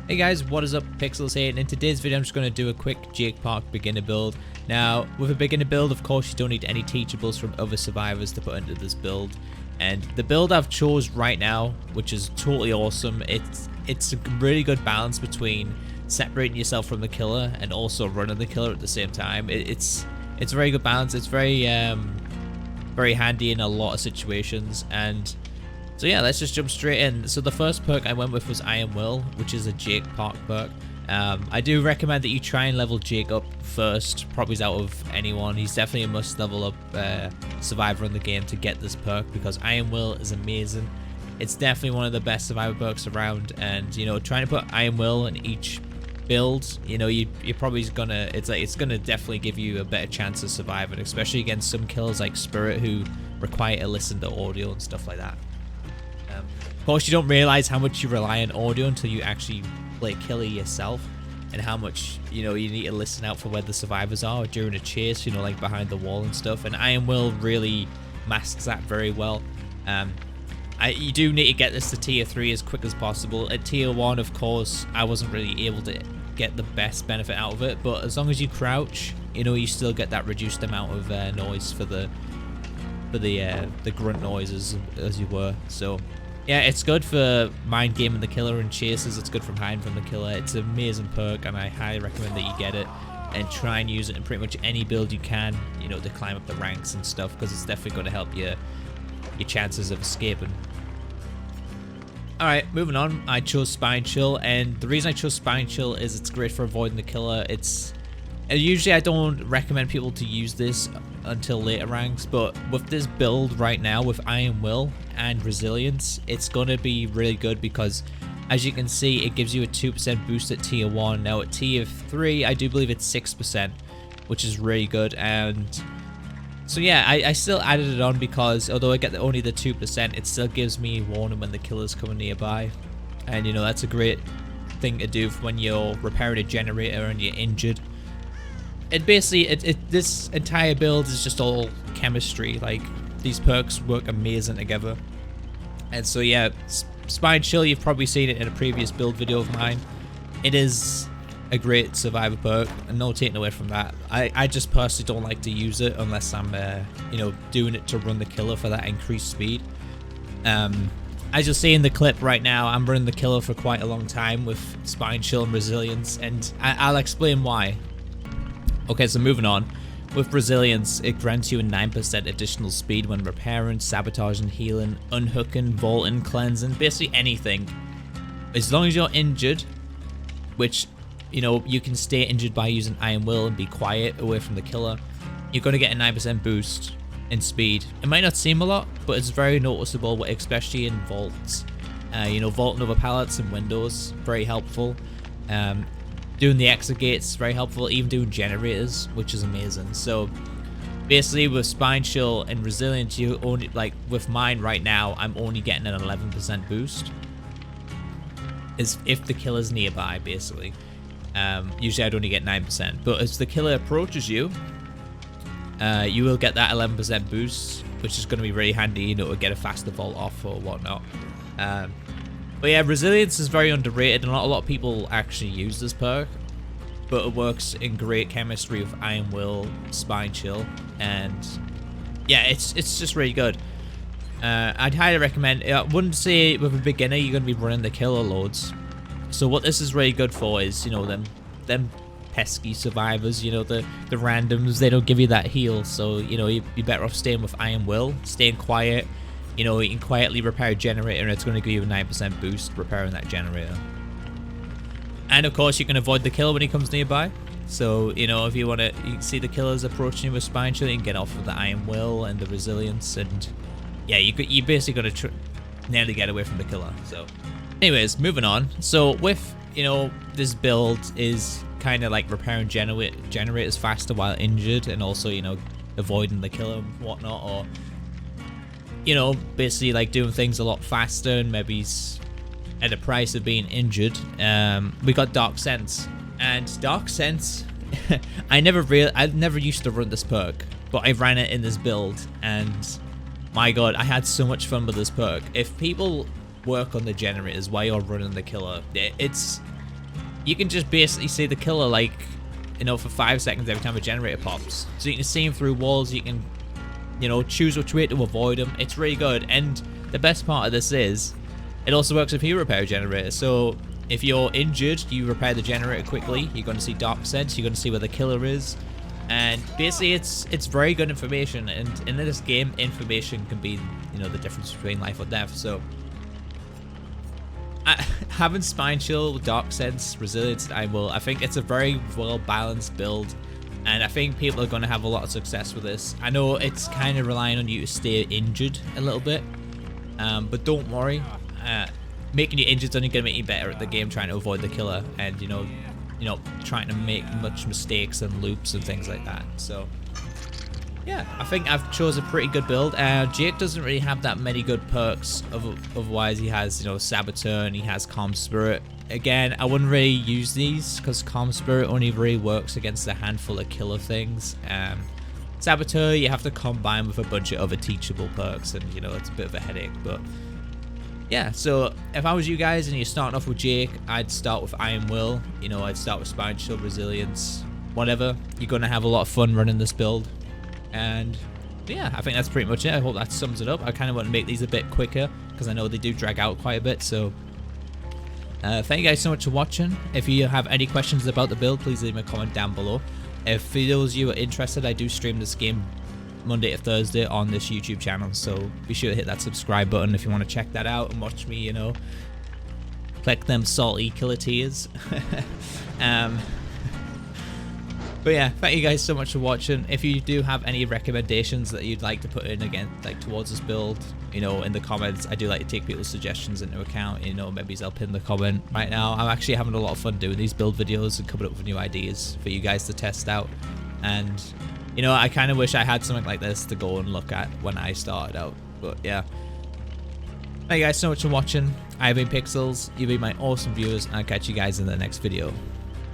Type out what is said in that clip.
Hey guys, what is up? Pixels here, and in today's video I'm just going to do a quick Jake Park beginner build. Now, with a beginner build, of course, you don't need any teachables from other survivors to put into this build. And the build I've chose right now, which is totally awesome, it's a really good balance between separating yourself from the killer and also running the killer at the same time. It's a very good balance. It's very handy in a lot of situations. And so yeah, let's just jump straight in. So the first perk I went with was Iron Will, which is a Jake Park perk. I do recommend that you try and level Jake up first, probably out of anyone. He's definitely a must level up survivor in the game to get this perk, because Iron Will is amazing. It's definitely one of the best survivor perks around, and you know, trying to put Iron Will in each build, you know, you're probably gonna, it's gonna definitely give you a better chance of surviving, especially against some killers like Spirit who require to listen to audio and stuff like that. Of course, you don't realize how much you rely on audio until you actually play killer yourself, and how much, you know, you need to listen out for where the survivors are during a chase, you know, like behind the wall and stuff. And Iron Will really masks that very well. You do need to get this to tier 3 as quick as possible. At tier 1, of course, I wasn't really able to get the best benefit out of it, but as long as you crouch, you know, you still get that reduced amount of noise for the grunt noises, as you were. So yeah, it's good for mind gaming the killer and chases. It's good from hiding from the killer. It's an amazing perk, and I highly recommend that you get it and try and use it in pretty much any build you can, you know, to climb up the ranks and stuff, because it's definitely going to help your chances of escaping. Alright, moving on. I chose Spine Chill, and the reason I chose Spine Chill is it's great for avoiding the killer. Usually I don't recommend people to use this until later ranks, but with this build right now with Iron Will and Resilience, it's going to be really good, because as you can see, it gives you a 2% boost at tier 1. Now at tier 3, I do believe it's 6%, which is really good. And so yeah, I still added it on because although I get only the 2%, it still gives me warning when the killer's coming nearby. And you know, that's a great thing to do when you're repairing a generator and you're injured. And basically, this entire build is just all chemistry. Like, these perks work amazing together. And so yeah, Spine Chill, you've probably seen it in a previous build video of mine. It is a great survivor perk, and no taking away from that. I just personally don't like to use it unless I'm you know, doing it to run the killer for that increased speed. As you'll see in the clip right now, I'm running the killer for quite a long time with Spine Chill and Resilience, and I'll explain why. Okay, so moving on. With Resilience, it grants you a 9% additional speed when repairing, sabotaging, healing, unhooking, vaulting, cleansing, basically anything. As long as you're injured, which, you know, you can stay injured by using Iron Will and be quiet away from the killer, you're going to get a 9% boost in speed. It might not seem a lot, but it's very noticeable, especially in vaults. You know, vaulting over pallets and windows, very helpful. Doing the exit gates, very helpful. Even doing generators, which is amazing. So basically with Spine Chill and Resilience, you only, like with mine right now, I'm only getting an 11% boost. Is if the killer's nearby, basically. Usually I'd only get 9%, but as the killer approaches you, you will get that 11% boost, which is going to be really handy, you know, to get a faster vault off or whatnot. But yeah, Resilience is very underrated, and not a lot of people actually use this perk, but it works in great chemistry with Iron Will, Spine Chill, and yeah, it's just really good. I'd highly recommend. I wouldn't say with a beginner you're going to be running the killer loads. So what this is really good for is, you know, them pesky survivors, you know, the randoms. They don't give you that heal, so you know, you'd be better off staying with Iron Will, staying quiet. You know, you can quietly repair a generator, and it's going to give you a 9% boost repairing that generator. And of course, you can avoid the killer when he comes nearby. So, you know, if you want to, you see the killers approaching you with Spine Chill, you can get off with the Iron Will and the Resilience, and yeah, you basically got to nearly get away from the killer. So, anyways, moving on. So with, you know, this build is kind of like repairing generators faster while injured, and also, you know, avoiding the killer and whatnot, or you know, basically like doing things a lot faster and maybe at the price of being injured. We got Dark Sense, and Dark Sense, I never used to run this perk, but I ran it in this build, and my god, I had so much fun with this perk. If people work on the generators while you're running the killer, it's you can just basically see the killer like, you know, for 5 seconds every time a generator pops. So you can see him through walls, you can, you know, choose which way to avoid him. It's really good. And the best part of this is, it also works if you repair a generator. So if you're injured, you repair the generator quickly, you're going to see dark sense, you're going to see where the killer is. And basically it's very good information, and in this game information can be, you know, the difference between life or death. So having Spine Chill, Dark Sense, Resilience, I think it's a very well balanced build, and I think people are going to have a lot of success with this. I know it's kind of relying on you to stay injured a little bit, but don't worry, making you injured is only going to make you better at the game, trying to avoid the killer, and you know, trying to make much mistakes and loops and things like that. So yeah, I think I've chose a pretty good build. Jake doesn't really have that many good perks. Otherwise, he has, you know, Saboteur and he has Calm Spirit. Again, I wouldn't really use these because Calm Spirit only really works against a handful of killer things. Saboteur, you have to combine with a bunch of other teachable perks, and you know, it's a bit of a headache. But yeah, so if I was you guys and you're starting off with Jake, I'd start with Iron Will. You know, I'd start with Spine Shield, Resilience, whatever. You're going to have a lot of fun running this build. And yeah, I think that's pretty much it. I hope that sums it up. I kind of want to make these a bit quicker because I know they do drag out quite a bit. So thank you guys so much for watching. If you have any questions about the build, please leave me a comment down below. If for those of you who are interested, I do stream this game Monday to Thursday on this YouTube channel, so be sure to hit that subscribe button if you want to check that out and watch me, you know, collect them salty killer tears. But yeah, thank you guys so much for watching. If you do have any recommendations that you'd like to put in again, like towards this build, you know, in the comments, I do like to take people's suggestions into account. You know, maybe I'll pin the comment. Right now, I'm actually having a lot of fun doing these build videos and coming up with new ideas for you guys to test out. And you know, I kind of wish I had something like this to go and look at when I started out. But yeah, thank you guys so much for watching. I've been Pixels, you've been my awesome viewers, and I'll catch you guys in the next video.